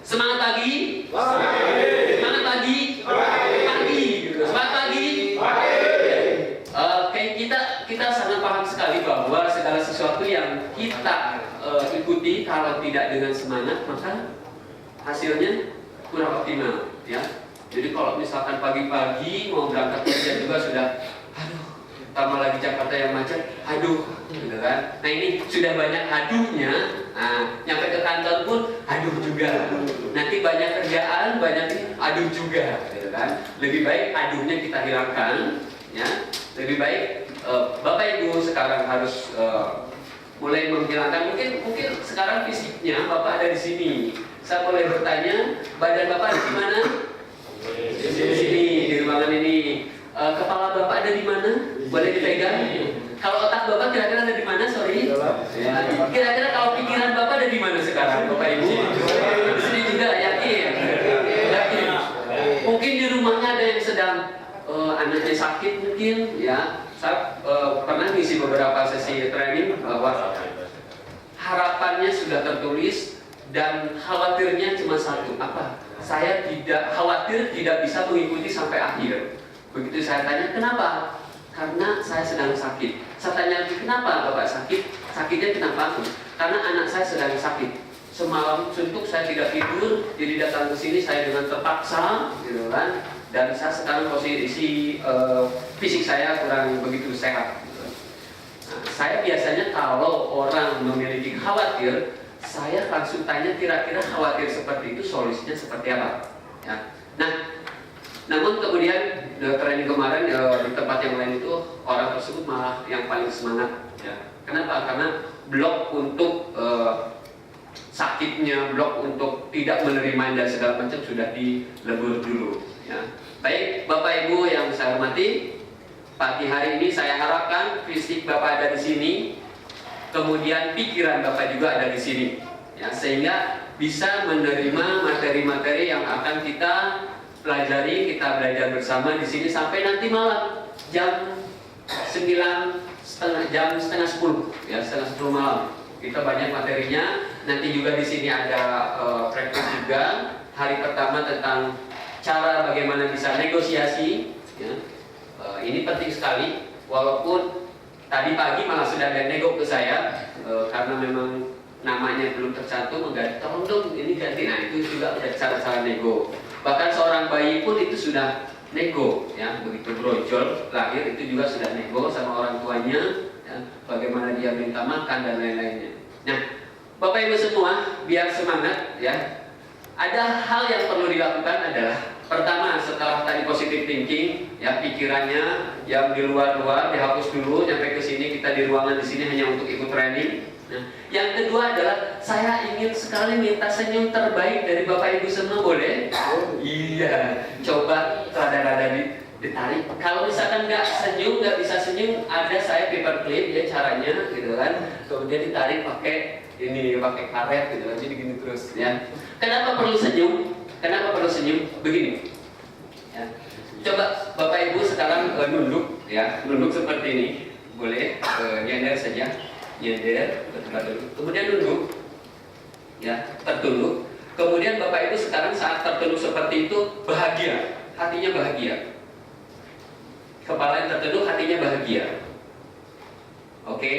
Semangat pagi. Semangat pagi. Pagi. Semangat pagi. Oke, kita sangat paham sekali bahwa segala sesuatu yang kita ikuti kalau tidak dengan semangat maka hasilnya kurang optimal, ya. Jadi kalau misalkan pagi-pagi mau berangkat kerja juga sudah, aduh, tambah lagi Jakarta yang macet, aduh, gitu kan. Nah ini sudah banyak aduhnya, nyampe ke kantor pun aduh juga. Nanti banyak kerjaan, banyak aduh juga, gitu kan. Lebih baik aduhnya kita hilangkan, ya. Lebih baik Bapak Ibu sekarang harus mulai menghilangkan. Mungkin sekarang fisiknya Bapak ada di sini. Saya boleh bertanya, badan Bapak ada di mana? Di sini, di ruangan ini. Kepala Bapak ada di mana? Boleh dipegang? Kalau otak Bapak kira-kira ada di mana? Sorry. Ya. Kira-kira kalau pikiran Bapak ada di mana sekarang, Bapak Ibu? Di sini juga, yakin? Yakin. Mungkin di rumahnya ada yang sedang anaknya sakit mungkin, ya. Saya pernah ngisi beberapa sesi training bahwa harapannya sudah tertulis dan khawatirnya cuma satu, apa? Saya tidak khawatir tidak bisa mengikuti sampai akhir. Begitu saya tanya, kenapa? Karena saya sedang sakit. Saya tanya lagi, kenapa Bapak sakit? Sakitnya kenapa? Karena anak saya sedang sakit. Semalam suntuk saya tidak tidur, jadi datang ke sini saya dengan terpaksa, gitu kan? Dan saya sekarang posisi fisik saya kurang begitu sehat. Nah, saya biasanya kalau orang memiliki khawatir, saya langsung tanya kira-kira khawatir seperti itu solusinya seperti apa, ya. Nah, namun kemudian training kemarin di tempat yang lain itu orang tersebut malah yang paling semangat, ya. Kenapa? Karena blok untuk sakitnya, blok untuk tidak menerima dan segala macam sudah dilebur dulu, ya. Baik Bapak Ibu yang saya hormati, pagi hari ini saya harapkan fisik Bapak ada di sini, kemudian pikiran Bapak juga ada di sini, ya, sehingga bisa menerima materi-materi yang akan kita pelajari, kita belajar bersama di sini sampai nanti malam jam 9:30, jam setengah 10, ya, setengah 10 malam. Kita banyak materinya. Nanti juga di sini ada praktis juga. Hari pertama tentang cara bagaimana bisa negosiasi, ya. Ini penting sekali. Walaupun tadi pagi malah sudah ada nego ke saya karena memang namanya belum tercantum, enggak, tolong dong ini ganti. Nah itu juga ada cara-cara nego. Bahkan seorang bayi pun itu sudah nego, ya, begitu brojol lahir itu juga sudah nego sama orang tuanya, ya, bagaimana dia minta makan dan lain-lainnya. Nah, Bapak Ibu semua, biar semangat, ya, ada hal yang perlu dilakukan adalah pertama setelah tadi positive thinking, ya, pikirannya yang di luar-luar dihapus dulu, sampai ke sini kita di ruangan di sini hanya untuk ikut training. Nah, yang kedua adalah saya ingin sekali minta senyum terbaik dari Bapak Ibu semua, boleh? Iya, coba rada-rada ditarik. Kalau misalkan nggak senyum, nggak bisa senyum, ada saya paper clip, ya, caranya, gitu kan. Kemudian ditarik pakai ini, pakai karet, gitu kan. Jadi gini terus, ya. Kenapa perlu senyum? Kenapa perlu senyum? Begini, ya. Coba Bapak Ibu sekarang nunduk, ya, nunduk seperti ini, boleh, nyender saja. Nyender, kemudian nunduk, ya, tertunduk. Kemudian Bapak Ibu sekarang saat tertunduk seperti itu bahagia, hatinya bahagia. Kepala yang tertunduk, hatinya bahagia. Oke,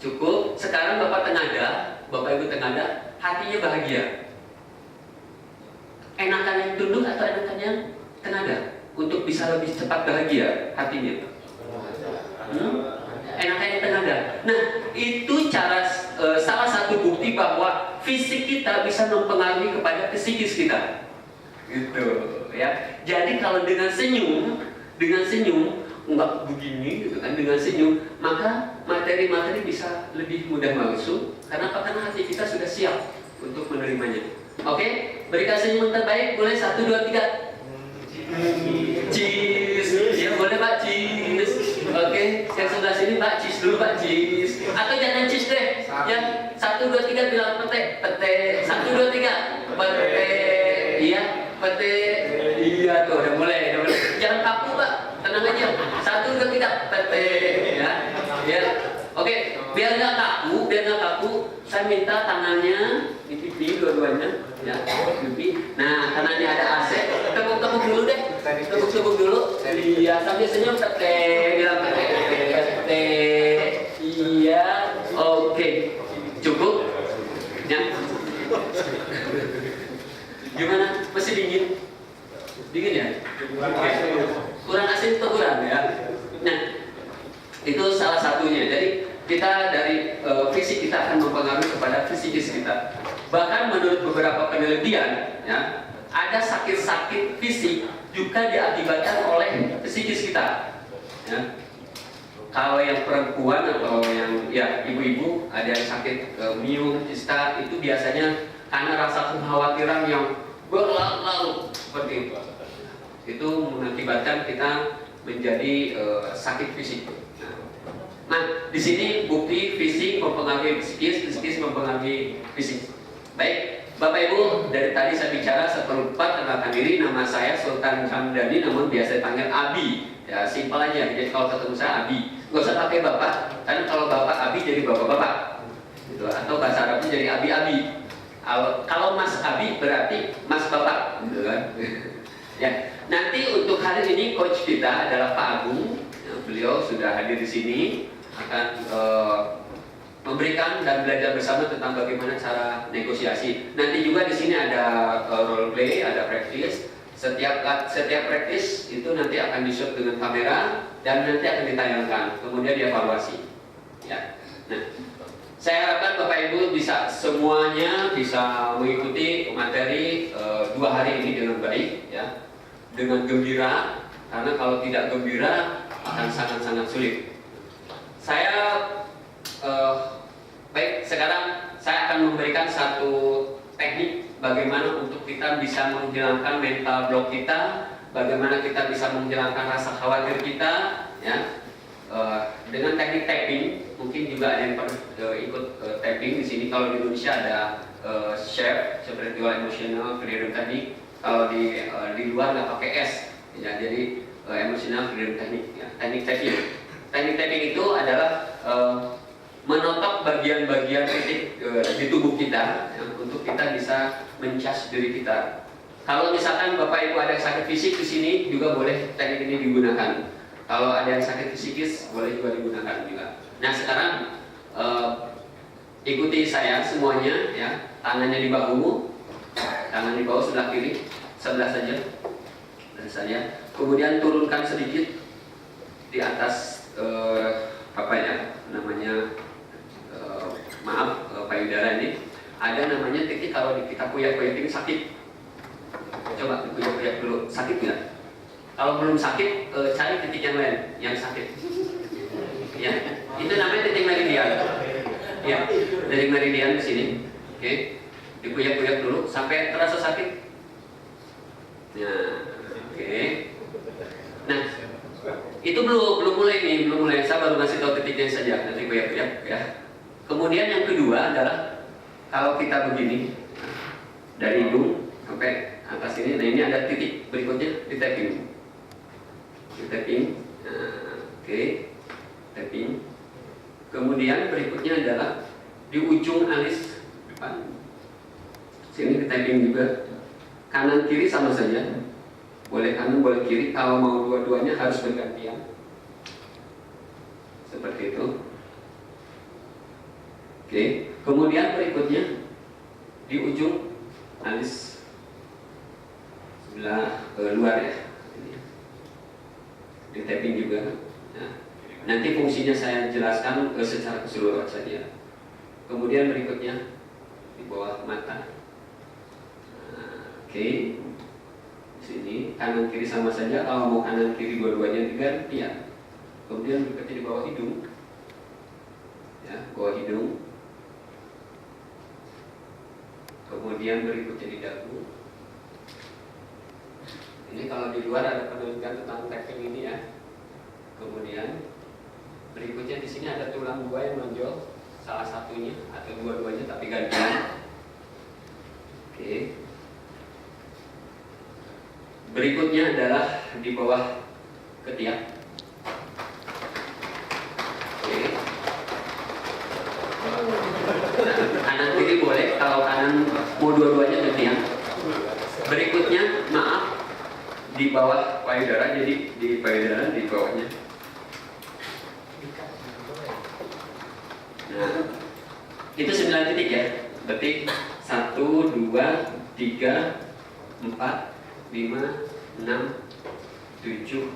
cukup. Sekarang Bapak tengadah, Bapak Ibu tengadah, hatinya bahagia. Enakan yang tunduk atau enakan yang tengadah untuk bisa lebih cepat bahagia hatinya? Enakan yang tengadah. Nah, itu cara salah satu bukti bahwa fisik kita bisa mempengaruhi kepada psikis kita, gitu, ya. Jadi kalau dengan senyum nggak begini, gitu kan, dengan senyum, maka materi-materi bisa lebih mudah masuk. Karena apa? Karena hati kita sudah siap untuk menerimanya. Oke, berikan senyum terbaik, boleh 1, 2, 3. Cheese, ya boleh Pak, cheese. Oke, yang sebelah sini Pak, cheese dulu Pak, cheese. Atau jangan cheese deh, ya. 1, 2, 3 bilang pete, pete. 1, 2, 3, pete. Iya, pete. Iya tuh, udah mulai. Jangan kaku Pak, tenang aja. 1, 2, 3, pete. Ya, ya. Oke, biar nggak kaku, saya minta tangannya di pipi dua-duanya, ya, pipi. Nah, tangannya ada AC, tepuk-tepuk dulu deh, tepuk-tepuk dulu. Iya, sambil senyum, bilang iya, oke, cukup. Ya. Gimana? Masih dingin? Dingin ya? Kurang asin atau kurang ya? Nah, itu salah satunya. Jadi kita dari fisik kita akan mempengaruhi kepada fisikis kita. Bahkan menurut beberapa penelitian, ya, ada sakit-sakit fisik juga diakibatkan oleh psikis kita. Ya. Kalau yang perempuan atau yang ya ibu-ibu ada yang sakit miom, kista, itu biasanya karena rasa kekhawatiran yang berlarut-larut seperti itu. Itu mengakibatkan kita menjadi sakit fisik. Nah, di sini bukti fisik mempengaruhi psikis, psikis mempengaruhi fisik. Baik, Bapak Ibu, dari tadi saya bicara seperempat kenalkan diri, nama saya Sultan Hamdani, namun biasa dipanggil Abi. Ya, simpel aja. Jadi kalau ketemu saya Abi, nggak usah pakai Bapak, karena kalau Bapak Abi jadi Bapak-bapak, gitu. Atau bahasa Arabnya jadi Abi-Abi. Kalau Mas Abi berarti Mas Bapak, gitu kan? Ya, nanti untuk hari ini coach kita adalah Pak Agung. Ya, beliau sudah hadir di sini, akan memberikan dan belajar bersama tentang bagaimana cara negosiasi. Nanti juga di sini ada role play, ada practice. Setiap practice itu nanti akan di-shoot dengan kamera dan nanti akan ditayangkan, kemudian dievaluasi. Ya. Nah, saya harapkan Bapak Ibu bisa semuanya bisa mengikuti materi 2 hari ini dengan baik, ya, dengan gembira. Karena kalau tidak gembira akan sangat-sangat sulit. Baik, sekarang saya akan memberikan satu teknik bagaimana untuk kita bisa menghilangkan mental block kita, bagaimana kita bisa menghilangkan rasa khawatir kita, ya, dengan teknik tapping. Mungkin juga ada yang pernah ikut tapping di sini. Kalau di Indonesia ada SHARP, spiritual emotional freedom technique. Kalau di luar nggak pakai S, ya, jadi emotional freedom technique, ya, teknik tapping. Teknik tapping itu adalah menotok bagian-bagian titik di tubuh kita, ya, untuk kita bisa mencas diri kita. Kalau misalkan Bapak Ibu ada yang sakit fisik di sini juga boleh teknik ini digunakan. Kalau ada yang sakit psikis boleh juga digunakan juga. Nah, sekarang ikuti saya semuanya, ya. Tangannya di bahu, tangan di bawah sebelah kiri, sebelah saja, Kemudian turunkan sedikit di atas payudara ini. Ada namanya titik, kalau kita kuyak-kuyak ini sakit. Coba kuyak-kuyak dulu, sakit nggak? Kalau belum sakit, cari titik yang lain yang sakit. Ya, itu namanya titik meridian. Ya, titik meridian di sini. Oke, dikuyak-kuyak dulu sampai terasa sakit. Nah, oke. Nah, itu belum mulai. Saya baru ngasih tahu titiknya saja. Nanti kuyak-kuyak, ya. Kemudian yang kedua adalah kalau kita begini dari hidung sampai atas ini. Nah, ini ada titik berikutnya di tapping. Nah, oke, tapping. Kemudian berikutnya adalah di ujung alis depan. Sini di tapping juga. Kanan kiri sama saja. Boleh kanan, boleh kiri. Kalau mau dua-duanya harus bergantian. Seperti itu. Oke. Kemudian berikutnya di ujung alis sebelah luar, ya. Di tapping juga. Nah, nanti fungsinya saya jelaskan secara keseluruhan saja. Kemudian berikutnya di bawah mata. Oke. Di sini kanan kiri sama saja. Kalau mau kanan kiri dua-duanya digantian. Kemudian berikutnya di bawah hidung. Ya, bawah hidung. Kemudian berikutnya di dagu. Ini kalau di luar ada penelitian tentang tapping ini, ya. Kemudian berikutnya di sini ada tulang dua yang menonjol, salah satunya atau dua-duanya tapi gantian. Oke. Berikutnya adalah di bawah ketiak. Oke. Nah, mau dua-duanya gantian. Berikutnya, maaf, di bawah payudara, jadi di payudara di bawahnya. Nah, itu 9 titik ya. Berarti 1, 2, 3, 4, 5, 6, 7,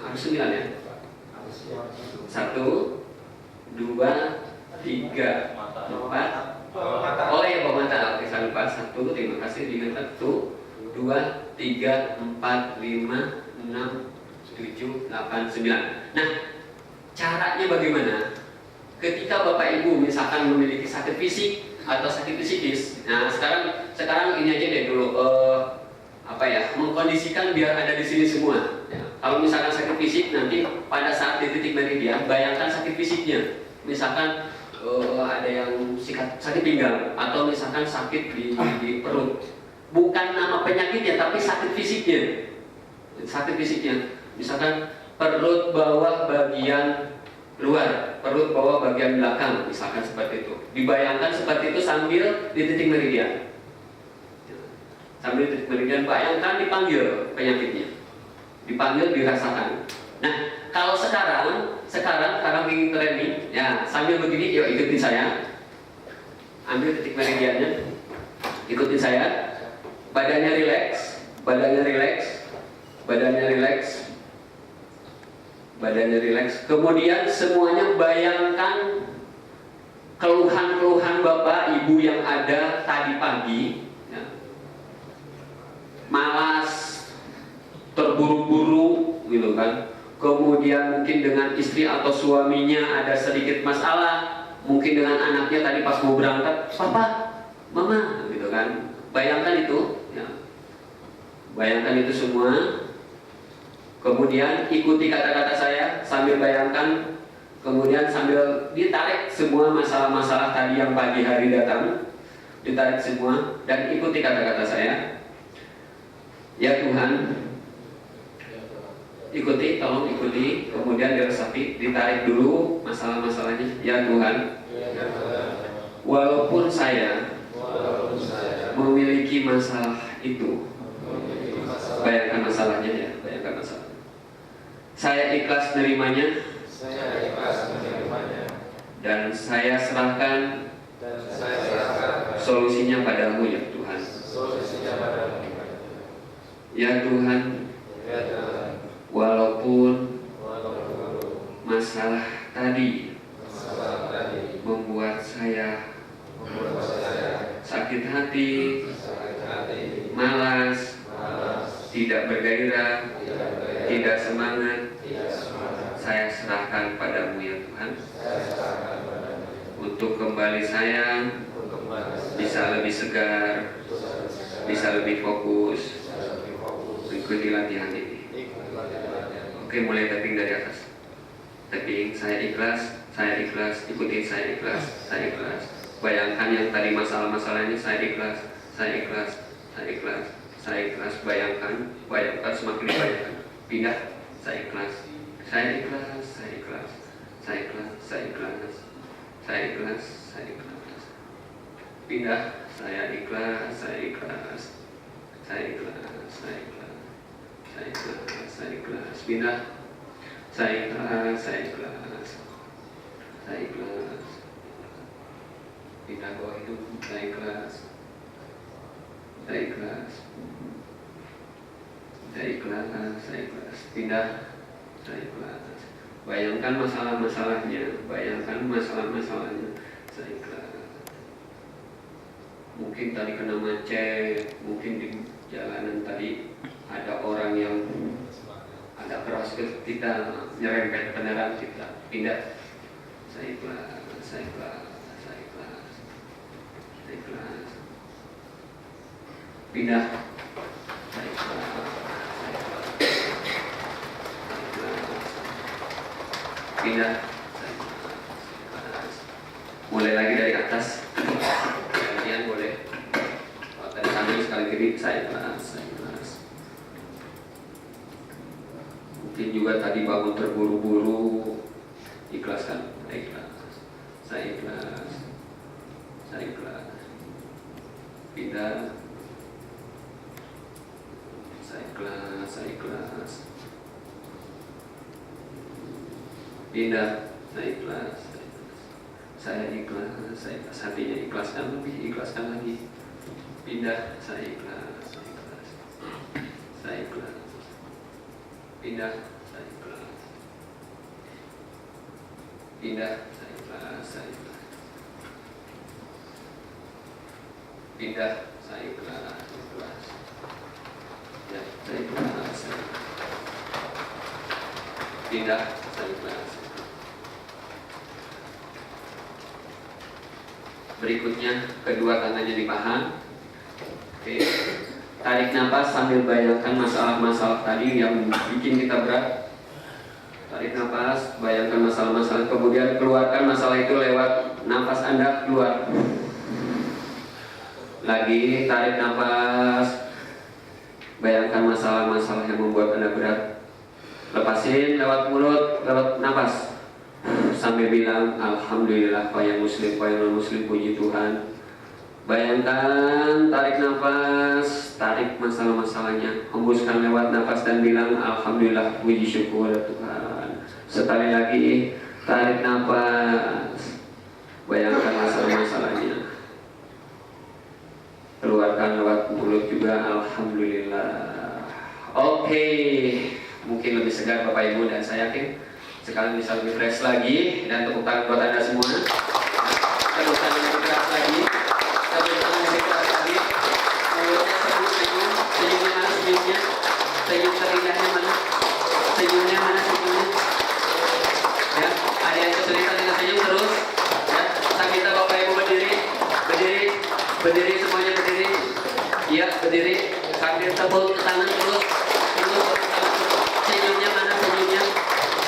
harus 9 ya. 1, 2, 3, 4. Oh iya, bawa mata. Oke, saya lupa. 1, terima kasih. 1, 2, 3, 4, 5, 6, 7, 8, 9. Nah, caranya bagaimana? Ketika Bapak Ibu misalkan memiliki sakit fisik atau sakit psikis, nah sekarang ini aja deh dulu, mengkondisikan biar ada di sini semua. Ya. Kalau misalkan sakit fisik, nanti pada saat di titik meridian, bayangkan sakit fisiknya. Misalkan ada yang sakit pinggang atau misalkan sakit di perut. Bukan nama penyakitnya, tapi sakit fisiknya. Sakit fisiknya, misalkan perut bawah bagian luar, perut bawah bagian belakang, misalkan seperti itu. Dibayangkan seperti itu sambil di titik meridian. Sambil di titik meridian, bayangkan dipanggil penyakitnya. Dipanggil, dirasakan. Nah, kalau sekarang ingin training, ya sambil begini, yuk ikutin saya. Ambil titik meridiannya, ikutin saya. Badannya rileks, badannya rileks, badannya rileks. Badannya rileks. Kemudian semuanya bayangkan keluhan-keluhan Bapak Ibu yang ada tadi pagi, ya. Malas, terburu-buru, gitu kan. Kemudian mungkin dengan istri atau suaminya ada sedikit masalah, mungkin dengan anaknya tadi pas mau berangkat, papa, mama, gitu kan. Bayangkan itu, ya. Bayangkan itu semua. Kemudian ikuti kata-kata saya sambil bayangkan, kemudian sambil ditarik semua masalah-masalah tadi yang pagi hari datang, ditarik semua dan ikuti kata-kata saya. Ya Tuhan, ikuti, tolong ikuti, kemudian diresapi, ditarik dulu masalah-masalahnya. Ya Tuhan, walaupun saya memiliki masalah itu, bayangkan masalahnya ya, bayangkan masalah. Saya ikhlas menerimanya, dan saya serahkan solusinya padamu ya Tuhan. Ya Tuhan, walaupun masalah tadi membuat saya sakit hati, malas, tidak bergairah, tidak semangat, saya serahkan padamu ya Tuhan. Untuk kembali saya bisa lebih segar, bisa lebih fokus mengikuti latihan ini. Oke, mulai tapping dari atas. Tapping, saya ikhlas, ikutin saya ikhlas, saya ikhlas. Bayangkan yang tadi masalah-masalah ini, saya ikhlas, saya ikhlas, saya ikhlas, saya ikhlas. Bayangkan semakin dibayangkan. Pindah, saya ikhlas, saya ikhlas, saya ikhlas, saya ikhlas, saya ikhlas, saya ikhlas, saya ikhlas. Pindah, saya ikhlas, saya ikhlas, saya ikhlas, saya ikhlas, saya ikhlas, saya ikhlas. Pindah, saya ikhlas, saya ikhlas, saya ikhlas. Pindah bawah itu, saya ikhlas, saya ikhlas, saya ikhlas, saya ikhlas. Pindah, saya ikhlas. Bayangkan masalah-masalahnya, bayangkan masalah-masalahnya, saya ikhlas. Mungkin tadi kena macet, mungkin di jalanan tadi ada orang yang ada keras ke kita, nyerempet kendaraan kita. Pindah, saya ikhlas, saya ikhlas, saya ikhlas, saya ikhlas. Pindah, saya ikhlas. Pindah, mulai lagi dari atas, kemudian boleh dari kanan sekali kiri, saya ikhlas, saya ikhlas. Mungkin juga tadi bangun terburu-buru, ikhlaskan, saya ikhlas, saya ikhlas, saya ikhlas, Pindah. Saya ikhlas, saya ikhlas. Pindah, saya ikhlas, saya ikhlas. Saya ikhlas, saya ikhlas. Hatinya ikhlaskan lebih, ikhlaskan lagi. Pindah, saya ikhlas, saya ikhlas. Saya ikhlas. Pindah, saya ikhlas. Pindah, saya ikhlas, saya ikhlas. Pindah, saya ikhlas, ikhlas. Ya, saya ikhlas, saya ikhlas. Pindah, saya ikhlas. Berikutnya, kedua tangannya di paha. Oke. Tarik nafas sambil bayangkan masalah-masalah tadi yang bikin kita berat. Tarik nafas, bayangkan masalah-masalah, kemudian keluarkan masalah itu lewat nafas Anda keluar. Lagi tarik nafas, bayangkan masalah-masalah yang membuat Anda berat. Lepasin lewat mulut, lewat nafas. Sambil bilang alhamdulillah, Pak yang muslim, Pak yang non muslim, puji Tuhan. Bayangkan, tarik nafas, tarik masalah-masalahnya, hembuskan lewat nafas dan bilang alhamdulillah, puji syukur Tuhan. Sekali lagi, tarik nafas, bayangkan masalah-masalahnya, keluarkan lewat mulut juga alhamdulillah. Oke, mungkin lebih segar Bapak Ibu, dan saya yakin sekarang bisa lebih fresh lagi. Dan tepuk tangan buat Anda semua. Tepuk tangan lebih keras lagi. Tepuk tangan lebih keras lagi. Mulutnya senyum. Senyumnya mana senyumnya? Senyum terindahnya mana? Senyumnya mana senyumnya? Ya, ada yang kesulitan dengan senyum terus. Ya, saya minta Bapak Ibu berdiri, berdiri, berdiri semuanya berdiri. Iya, berdiri. Sambil tepuk tangan terus. Senyumnya mana senyumnya?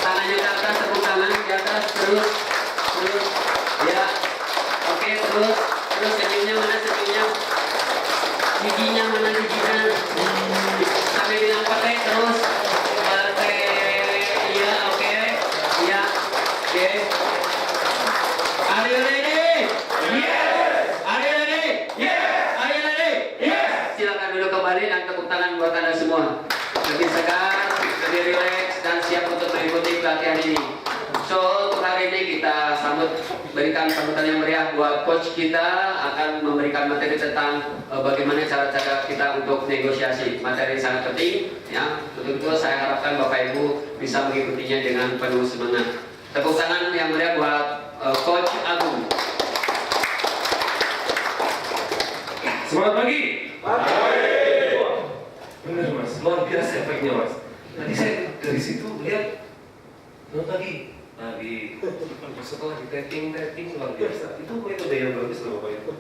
Tangannya ke atas, tepuk tangan di atas, terus, ya, oke, terus senyumnya mana senyumnya? Giginya mana giginya? Sambil bilang pakai terus, pakai, iya, oke, iya, oke. Are you ready? Yes. Are you ready? Yes. Are you ready? Yes. Silakan duduk kembali dan tepuk tangan buat Anda semua. Lebih segar, lebih rileks, dan siap untuk mengikuti pelatihan ini. So, untuk hari ini kita berikan sambutan yang meriah buat coach kita, akan memberikan materi tentang bagaimana cara-cara kita untuk negosiasi. Materi sangat penting, ya. Untuk itu saya harapkan Bapak Ibu bisa mengikutinya dengan penuh semangat. Tepuk tangan yang meriah buat Coach Agung. Semangat pagi. Bener Mas, luar biasa efeknya Mas. Tadi saya dari situ lihat tadi setelah di tapping luar biasa. Itu metode yang bagus loh Bapak Ibu.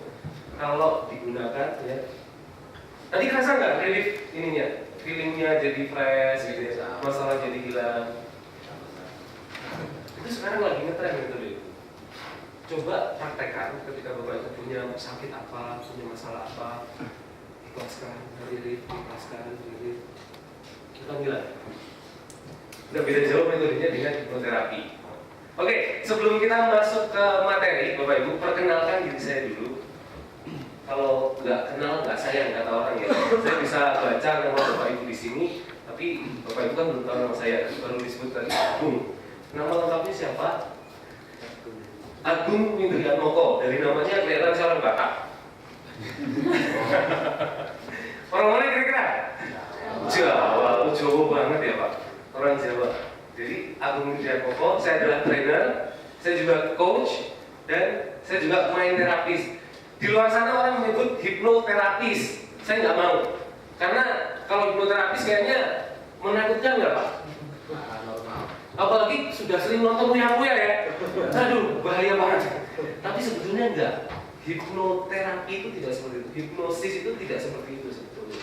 Kalau digunakan ya. Tadi kerasa nggak relief ininya? Feelingnya jadi fresh gitu ya. Masalah jadi hilang. Itu sekarang lagi ngetren metode itu. Coba praktekkan ketika Bapak Ibu punya sakit apa, punya masalah apa. Ikhlaskan, relief, ikhlaskan, relief. Kita bilang udah beda jauh metodenya dengan hipnoterapi. Oke, sebelum kita masuk ke materi, Bapak Ibu, perkenalkan diri saya dulu. Kalau nggak kenal, nggak sayang kata orang ya. Saya bisa baca nama Bapak Ibu di sini, tapi Bapak Ibu kan belum tahu nama saya, baru disebut tadi Agung. Nama lengkapnya siapa? Agung Windriatmoko. Dari namanya kelihatan saya orang Batak. Orang mana kira-kira? Jawa, Jawa banget ya Pak. Orang Jawa. Jadi Agung Windriatmoko, saya adalah trainer, saya juga coach, dan saya juga main terapis. Di luar sana orang menyebut hipnoterapis. Saya nggak mau, karena kalau hipnoterapis kayaknya menakutkan nggak Pak? Apalagi sudah sering nonton Uya-Uya ya. Aduh, bahaya banget. Tapi sebetulnya enggak. Hipnoterapi itu tidak seperti itu. Hipnosis itu tidak seperti itu sebetulnya.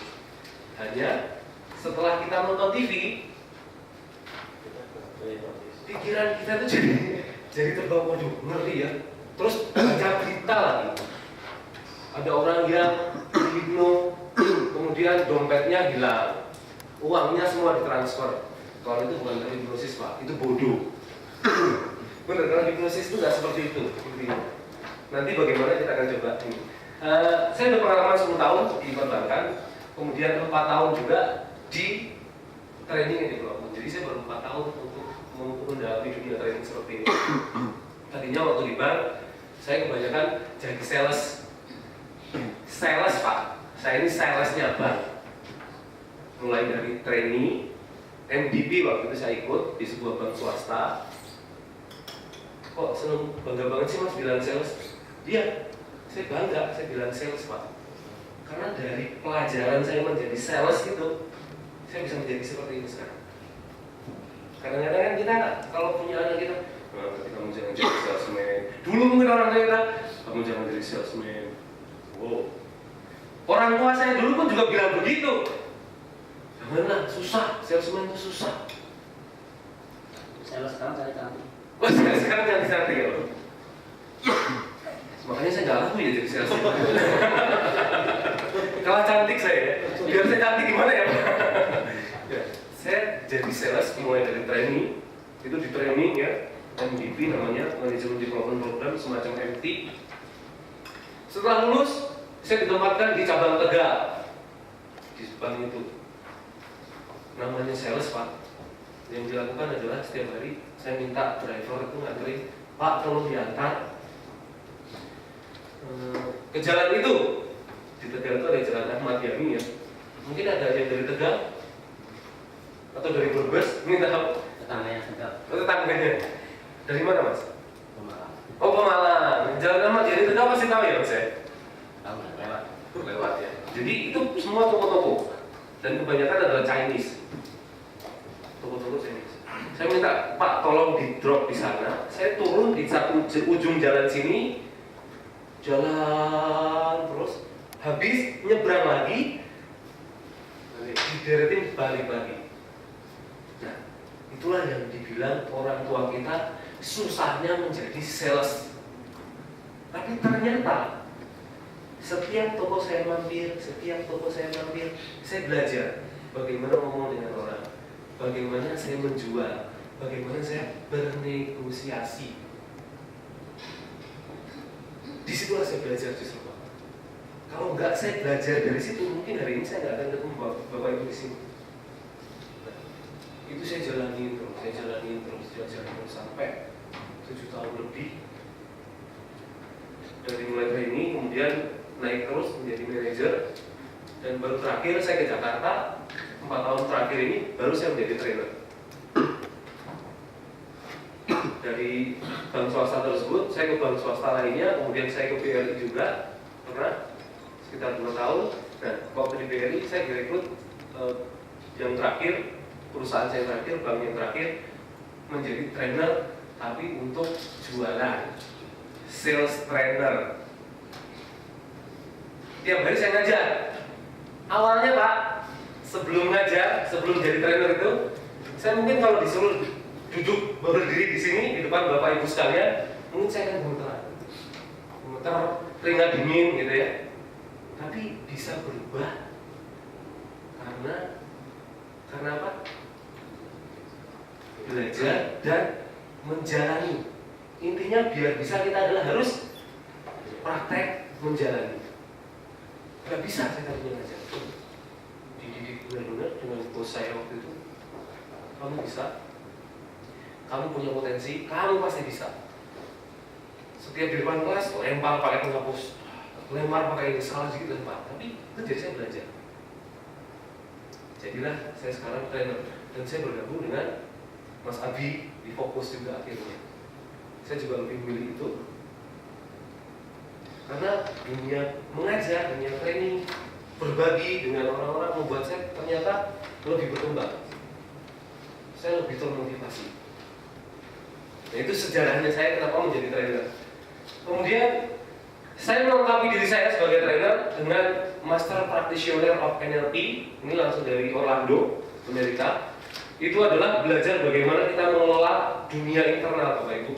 Hanya setelah kita nonton TV, pikiran kita tuh jadi terbawa, waduh, ngeri ya. Terus baca berita lagi. Ada orang yang hipno, kemudian dompetnya hilang, uangnya semua ditransfer. Kalau itu bukan hipnosis Pak, itu bodoh. Benar, kalau hipnosis itu nggak seperti itu. Nanti bagaimana kita akan coba ini. Saya udah pengalaman 10 tahun di perbankan, kemudian 4 tahun juga di training and development. Jadi saya baru 4 tahun untuk mendalami dunia training seperti ini. Tadinya waktu di bank, saya kebanyakan jadi sales. Sales Pak, saya ini salesnya bank. Mulai dari trainee, MDP waktu itu saya ikut di sebuah bank swasta. Kok seneng, bangga banget sih Mas bilang sales? Iya, saya bangga, saya bilang sales Pak. Karena dari pelajaran saya menjadi sales itu, saya bisa menjadi seperti ini sekarang. Kadang-kadang kan kita kalau punya anak kita, nanti kamu jangan jadi salesman. Dulu mungkin orang tua kita, kamu jangan jadi salesman. Wow. Orang tua saya dulu pun juga bilang begitu. Janganlah, susah, salesman itu susah. Sales sekarang saya cantik. Wah, sekarang cantik-cantik ya Pak. Makanya saya nggak laku ya jadi salesman. Kalah cantik saya ya. Biar saya cantik gimana ya Pak? Ya, saya jadi sales mulai dari training, itu di training ya, MDP namanya, Management Development Program, semacam MT. Setelah lulus, saya ditempatkan di cabang Tegal di bank itu. Namanya sales Pak. Yang dilakukan adalah setiap hari saya minta driver itu nganterin, Pak tolong diantar ke jalan itu. Di Tegal itu ada jalan Ahmad Yani ya. Mungkin ada yang dari Tegal atau dari Brebes, minta Tetangganya Tegal. oh, tetangganya. Dari mana Mas? Pemalang. Oh Pemalang. Jalan Ahmad Yani Tegal pasti tahu ya Mas ya? Tahu nggak lewat? Lewat ya. Jadi itu semua toko-toko dan kebanyakan adalah Chinese. Toko-toko Chinese. Saya minta Pak tolong di drop di sana. Saya turun di satu ujung jalan sini, jalan terus, habis nyebrang lagi, dideretin balik lagi. Nah, itulah yang dibilang orang tua kita susahnya menjadi sales. Tapi ternyata setiap toko saya mampir, saya belajar bagaimana ngomong dengan orang, bagaimana saya menjual, bagaimana saya bernegosiasi. Disitulah saya belajar justru Pak. Kalau enggak saya belajar dari situ, mungkin hari ini saya nggak akan ketemu Bapak Ibu di sini. Nah, itu saya jalanin terus sampai 7 tahun lebih. Dari mulai training, kemudian naik terus menjadi manajer, dan baru terakhir saya ke Jakarta 4 tahun terakhir ini baru saya menjadi trainer. Dari bank swasta tersebut saya ke bank swasta lainnya, kemudian saya ke BRI juga pernah sekitar 2 tahun. Nah, waktu di BRI saya direkrut yang terakhir, perusahaan saya terakhir, bank yang terakhir, menjadi trainer tapi untuk jualan, sales trainer. Tiap hari saya ngajar. Awalnya Pak, sebelum ngajar, sebelum jadi trainer itu, saya mungkin kalau disuruh duduk berdiri di sini di depan Bapak Ibu sekalian, mungkin saya akan gemeter, keringat dingin gitu ya. Tapi bisa berubah karena apa? Belajar dan menjalani. Intinya biar bisa kita adalah harus praktek menjalani. Gak bisa saya tadinya ngajar. Dididik benar-benar dengan bos saya waktu itu. Kamu bisa. Kamu punya potensi, kamu pasti bisa. Setiap di depan kelas, lempar pakai penghapus, lempar pakai ini, salah sedikit lempar. Tapi itu jadi saya belajar. Jadilah saya sekarang trainer, dan saya bergabung dengan Mas Abi di Fokus juga akhirnya. Saya juga lebih memilih itu karena dunia mengajar, dunia training, berbagi dengan orang-orang membuat saya ternyata lebih berkembang. Saya lebih termotivasi. Nah, itu sejarahnya saya kenapa menjadi trainer. Kemudian saya melengkapi diri saya sebagai trainer dengan Master Practitioner of NLP. Ini langsung dari Orlando, Amerika. Itu adalah belajar bagaimana kita mengelola dunia internal, Bapak Ibu.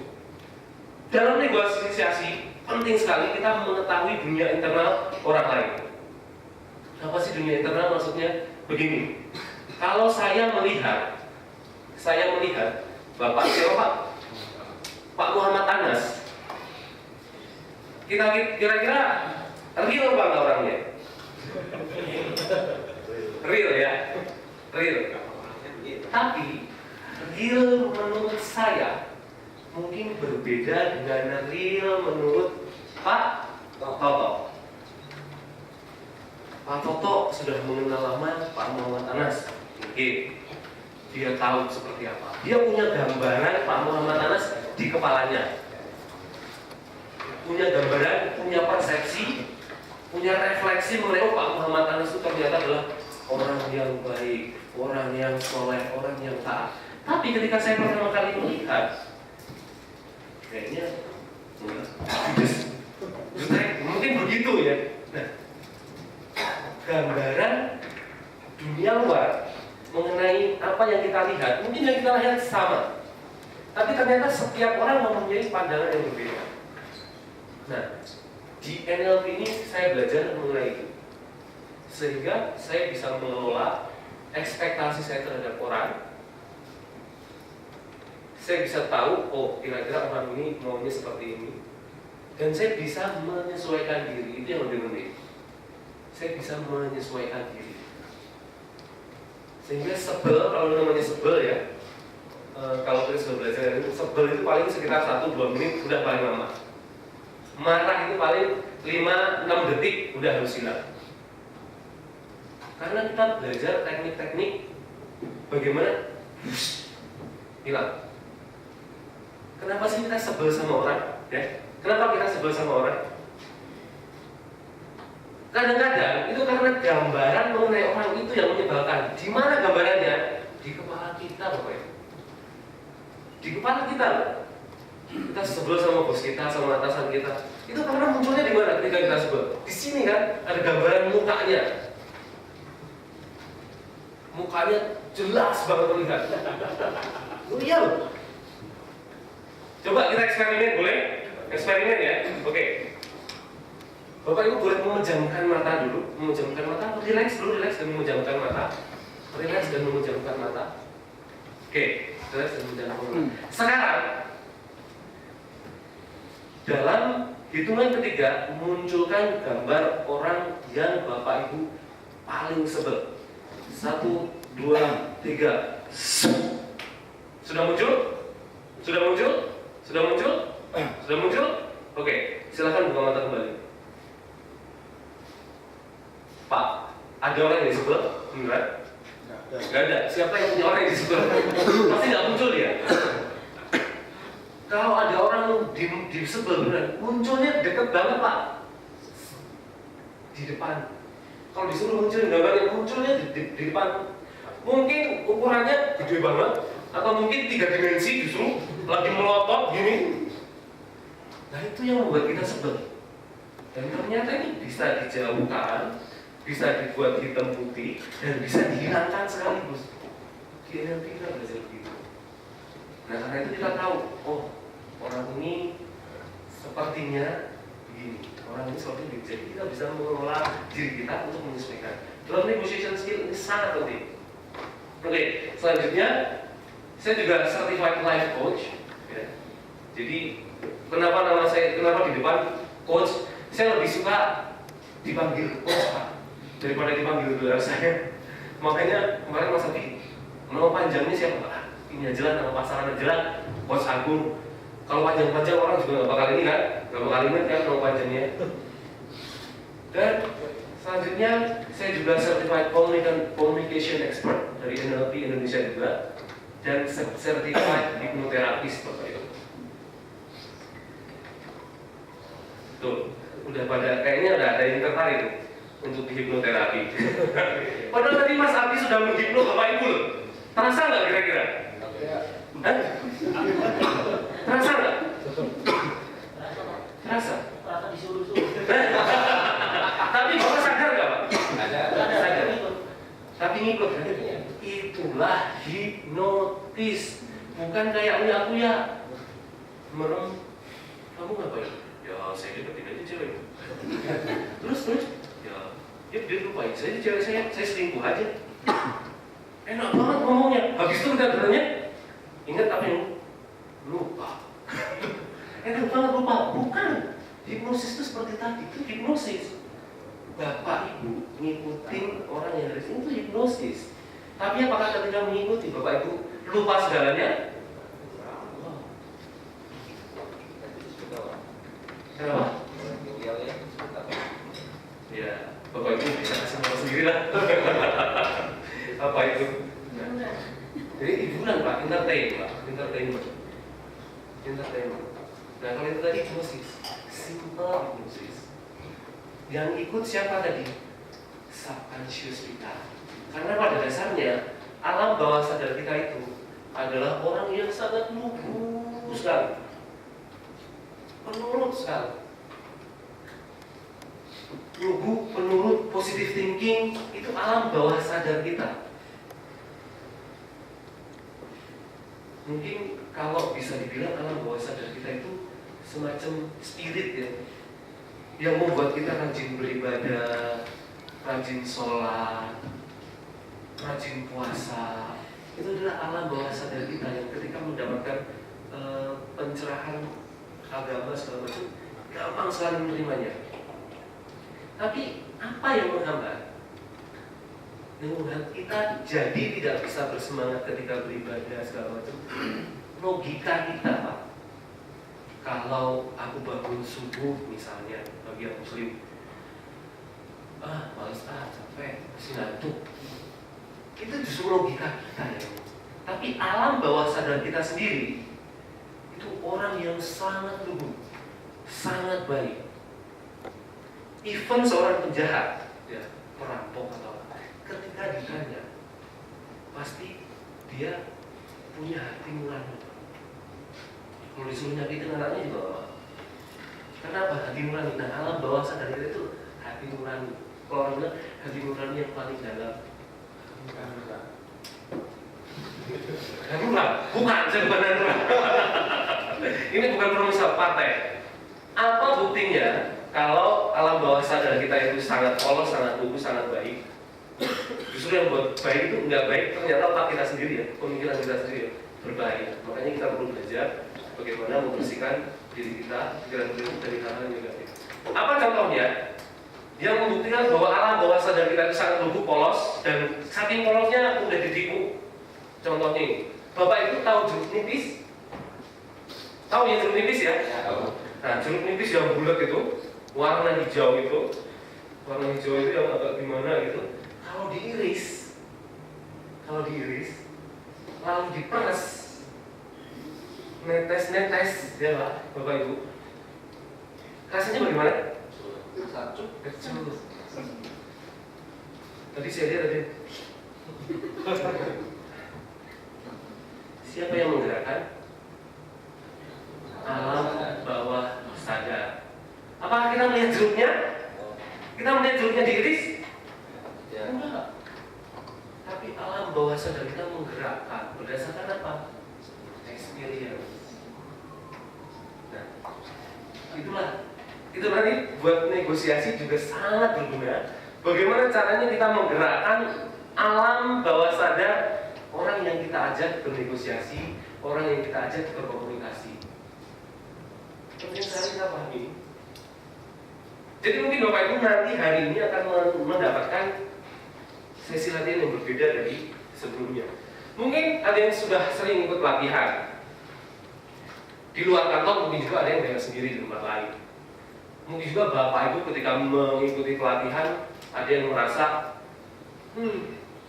Dalam negosiasi penting sekali kita mengetahui dunia internal orang lain. Apa sih dunia internal? Maksudnya begini. Kalau saya melihat Bapak siapa? Pak Muhammad Anas. Kira-kira Rio real menurut saya mungkin berbeda dengan real menurut Pak Toto. Pak Toto sudah mengenal lama Pak Muhammad Anas. Oke, dia tahu seperti apa. Dia punya gambaran Pak Muhammad Anas di kepalanya. Punya gambaran, punya persepsi, punya refleksi mengenai Pak Muhammad Anas itu ternyata adalah orang yang baik, orang yang soleh, orang yang taat. Tapi ketika saya pertama kali melihat, kayaknya mungkin begitu ya. Nah, gambaran dunia luar mengenai apa yang kita lihat, mungkin yang kita lihat sama, tapi ternyata setiap orang mempunyai pandangan yang berbeda. Nah, di NLP ini saya belajar mengenai itu, sehingga saya bisa mengelola ekspektasi saya terhadap orang. Saya bisa tahu, oh kira-kira orang ini maunya seperti ini, dan saya bisa menyesuaikan diri. Itu yang lebih penting. Saya bisa menyesuaikan diri. Sehingga sebel, kalau namanya sebel ya, kalau kita sudah belajar itu, sebel itu paling sekitar 1-2 menit udah paling lama. Marah itu paling 5-6 detik udah harus hilang. Karena kita belajar teknik-teknik bagaimana hilang. Kenapa sih kita sebel sama orang? Ya? Kenapa kita sebel sama orang? Kadang-kadang itu karena gambaran mengenai orang itu yang menyebalkan. Di mana gambarannya? Di kepala kita, Bapak Ibu. Di kepala kita loh. Kita sebel sama bos kita, sama atasan kita. Itu karena munculnya di mana ketika kita sebel? Di sini kan ada gambaran mukanya. Mukanya jelas banget terlihat. Oh iya loh. Coba kita eksperimen, boleh? Eksperimen ya? Oke. Bapak Ibu boleh memejamkan mata dulu, memejamkan mata, relax dulu, relax dan memejamkan mata, relax dan memejamkan mata. Oke, relax dan memejamkan mata. Sekarang dalam hitungan ketiga munculkan gambar orang yang Bapak Ibu paling sebel. 1, 2, 3. Sudah muncul? Sudah muncul? Sudah muncul? Sudah muncul? Oke, silakan buka mata kembali. Pak, ada orang yang disebel? Enggak? Enggak ada. Siapa yang punya orang yang disebel? Pasti nggak muncul dia. Kalau ada orang disebel beneran, munculnya deket banget Pak. Di depan. Kalau disuruh muncul gambarnya, munculnya di depan. Mungkin ukurannya gede banget, atau mungkin 3 dimensi justru lagi melotot gini. Nah itu yang membuat kita sebel. Dan ternyata ini bisa dijauhkan, bisa dibuat hitam putih, dan bisa dihilangkan sekaligus. Di NLP kita belajar begitu. Nah karena itu kita tahu, oh orang ini sepertinya begini, orang ini seperti ini. Jadi kita bisa mengelola diri kita untuk menyesuaikan. Dalam negotiation skill ini sangat penting. Oke, selanjutnya saya juga certified life coach. Ya. Jadi kenapa nama saya, kenapa di depan coach? Saya lebih suka dipanggil coach Pak daripada dipanggil gelar saya. Makanya kemarin Mas Adi, nama panjangnya siapa Pak? Ini aja lah, nama pasaran aja lah, Coach Agung. Kalau panjang-panjang orang juga nggak bakal ini kan, nggak bakal ingat kan nama panjangnya. Dan selanjutnya saya juga certified communication expert dari NLP Indonesia juga, dan certified hipnoterapis Bapak Ibu. Tuh, udah pada kayaknya udah ada yang tertarik untuk hipnoterapi. Padahal tadi Mas Abi sudah menghipno Bapak Ibu loh. Terasa nggak kira-kira? Hah? Terasa nggak? Terasa? Terasa disuruh-suruh. Tapi Bapak sadar nggak Pak? Sadar. Tapi ngikut. Itulah hipnotis. Bukan kayak uya-uya. Merem. Kamu ngapain? Ya saya deketin aja cewek. Terus? Ya dia lupain saya cewek saya selingkuh aja. Enak banget ngomongnya. Habis itu udah bertanya, ingat apa yang lupa? Enak banget lupa. Bukan. Hipnosis itu seperti tadi, itu hipnosis. Bapak Ibu ngikutin orang yang dari sini itu hipnosis. Tapi apakah ketika mengikuti Bapak Ibu lupa segalanya. Kenapa? Ya, Bapak Ibu bisa kasih nama sendiri lah. Apa itu? Jadi hiburan Pak, entertainment. Nah kalau itu tadi hipnosis, simple hipnosis. Yang ikut siapa tadi? Subconscious kita. Karena pada dasarnya alam bawah sadar kita itu adalah orang yang sangat lugu sekali, penurut sekali. Lugu, penurut, positive thinking itu alam bawah sadar kita. Mungkin kalau bisa dibilang alam bawah sadar kita itu semacam spirit ya, yang membuat kita rajin beribadah, rajin sholat, rajin puasa. Itu adalah alam bawah sadar kita yang ketika mendapatkan pencerahan agama segala macam, gampang sekali menerimanya. Tapi apa yang menghambat? Yang menghambat kita jadi tidak bisa bersemangat ketika beribadah segala macam. Logika kita, Pak. Kalau aku bangun subuh misalnya, bagi yang muslim, males capek, masih ngantuk. Itu justru logika kita ya. Tapi alam bawah sadar kita sendiri itu orang yang sangat lugu, sangat baik. Even seorang penjahat, ya, perampok atau apa, ketika ditanya, pasti dia punya hati nurani. Kalau disuruh nyakitin anaknya juga apa? Kenapa hati nurani? Nah, alam bawah sadar kita itu hati nurani. Kalau orang bilang hati nurani yang paling dalam. Bukan, saya bukan Hanura. Ini bukan perusahaan partai. Apa buktinya kalau alam bawah sadar kita itu sangat polos, sangat lugu, sangat baik? Justru yang buat baik itu enggak baik, ternyata otak kita sendiri ya, pemikiran kita sendiri ya, berbahaya. Makanya kita perlu belajar bagaimana membersihkan diri kita, pikiran kita dari hal-hal yang negatif. Apa contohnya? Yang membuktikan bahwa alam bawah sadar kita itu sangat lugu, polos, dan saking polosnya udah ditipu. Contohnya ini, Bapak Ibu tahu jeruk nipis? Tahu ya jeruk nipis ya? Nah, jeruk nipis yang bulat itu, warna hijau itu yang agak gimana gitu. Kalau diiris, lalu diperes, netes ya Pak, Bapak Ibu. Rasanya bagaimana? Kecut. Tadi saya lihat tadi. Siapa yang menggerakkan? Alam bawah sadar. Apakah kita melihat jeruknya? Kita melihat jeruknya diiris? Enggak. Tapi alam bawah sadar kita menggerakkan berdasarkan apa? Experience. Nah, itu nanti buat negosiasi juga sangat berguna. Bagaimana caranya kita menggerakkan alam bawah sadar orang yang kita ajak bernegosiasi, orang yang kita ajak berkomunikasi. Penting sekali kita pahami. Jadi mungkin Bapak Ibu nanti hari ini akan mendapatkan sesi latihan yang berbeda dari sebelumnya. Mungkin ada yang sudah sering ikut latihan di luar kantor, mungkin juga ada yang belajar sendiri di tempat lain. Mungkin juga Bapak Ibu ketika mengikuti pelatihan ada yang merasa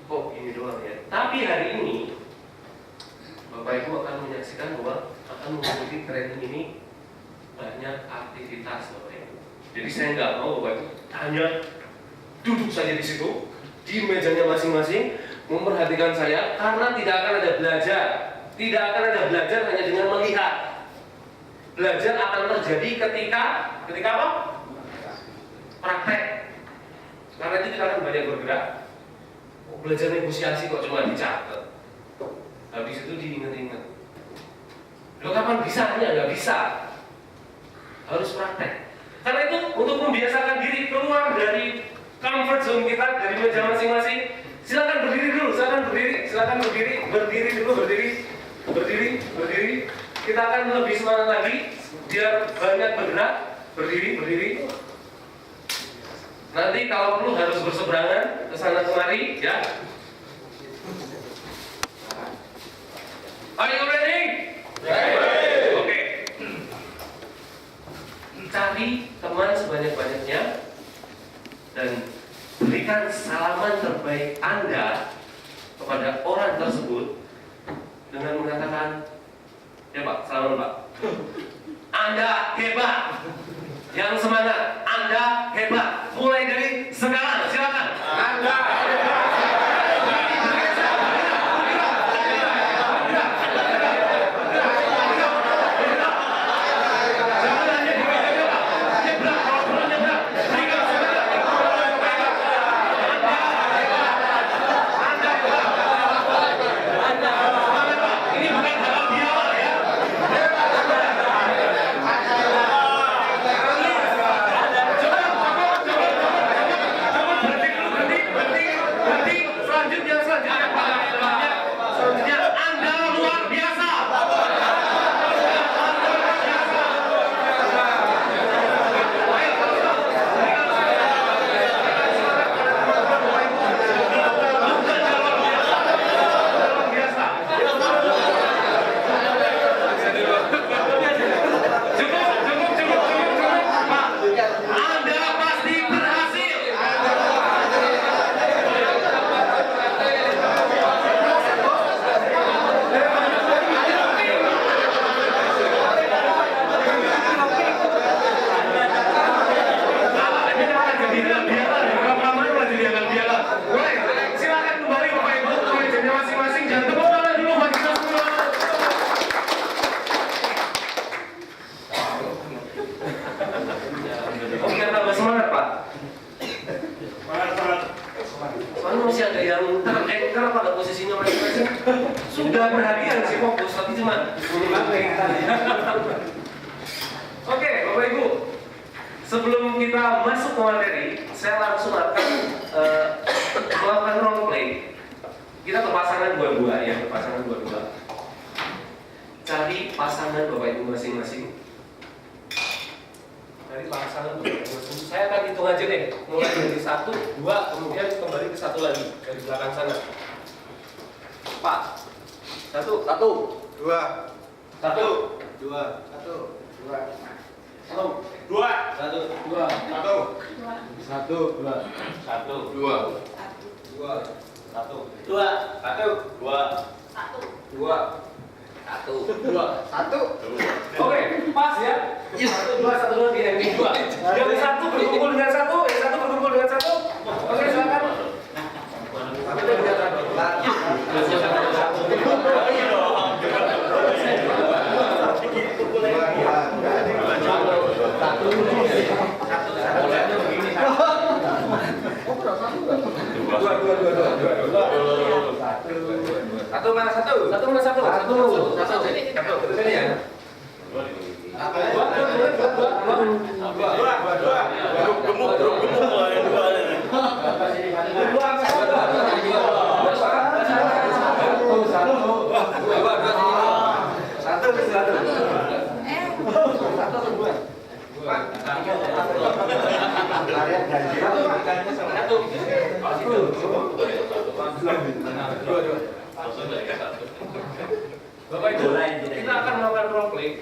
kok ini doang ya. Tapi hari ini Bapak Ibu akan menyaksikan bahwa akan mengikuti training ini banyak aktivitas Bapak Ibu. Jadi saya nggak mau Bapak Ibu hanya duduk saja di situ di mejanya masing-masing memperhatikan saya, karena tidak akan ada belajar. Tidak akan ada belajar hanya dengan melihat. Belajar akan terjadi ketika apa? Praktek. Karena itu kita akan banyak bergerak. Belajar negosiasi kok cuma dicatat. Habis itu diingat-ingat. Loh kapan bisanya? Nggak bisa. Harus praktek. Karena itu untuk membiasakan diri keluar dari comfort zone kita, dari meja masing-masing. Silakan berdiri dulu, berdiri. Kita akan lebih semangat lagi biar banyak bergerak. Berdiri. Nanti kalau perlu harus berseberangan ke sana kemari, ya. Are you ready? Oke. Cari teman sebanyak-banyaknya dan berikan salaman terbaik Anda kepada orang tersebut dengan mengatakan, ya Pak, salaman Pak. Anda hebat. Yang semangat, Anda hebat. Mulai dari sekarang, silakan. Anda hebat. Masih ada yang terengker pada posisinya masing-masing. Sudah perhatian sih fokus, tapi cuma Oke, Bapak Ibu, sebelum kita masuk ke materi, saya langsung akan melakukan role play. Kita berpasangan dua-dua ya, berpasangan dua-dua. Cari pasangan Bapak Ibu masing-masing. Dari pasangan masing-masing. Saya akan hitung aja deh, mulai dari 1, 2, kemudian kembali ke 1 lagi dari belakang sana. Pak, 1, 1, 2, 1, 2, 1, 2, 1, 2, 1, 2, 1, 1, 2, 1, 2, 2, 1, 2, 1. Oke, pas ya. 1, 2, 1, 2 di ending 2. Yang 1 berkumpul dengan 1, yang 1 berkumpul dengan 1. Oke, silakan. Tapi itu tidak Satu mana satu? Satu mana satu? Satu. Ini ya. Bapak Ibu, kita akan melakukan role play.